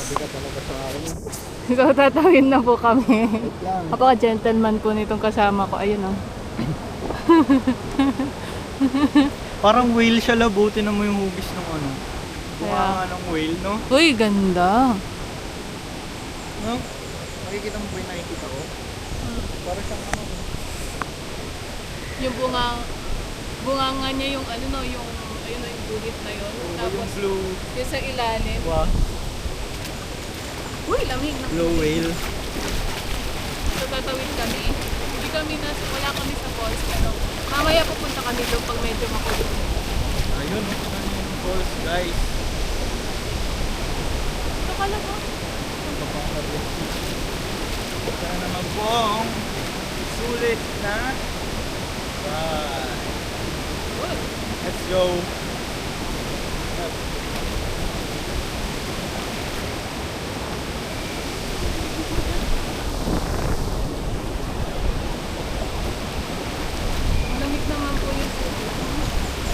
Sabi ka talaga sa akin. So tatawin na po kami. Wait lang. Napaka-gentleman po nitong kasama ko. Ayun oh. Parang whale siya, labutin na mo yung hugis ng ano. Buka Kaya- nga ng whale, no? Uy, ganda. No? Nakikita mo ba yung nakikita ko? Parang siyang ano. Yung bunganga niya yung ano no, yung ayun no, yung guhit na yun. Yung Tapos blue, yung sa ilalim. wow, Uy, lamig na. blue whale. So tatawid kami. Hindi kami wala kami sa falls pero mamaya pupunta kami doon pag medyo makulit. Ayun, no? Tignan niyo yung falls, guys. Ito ka lang oh. Ito na naman po ang sulit na ride. Uy, Let's go.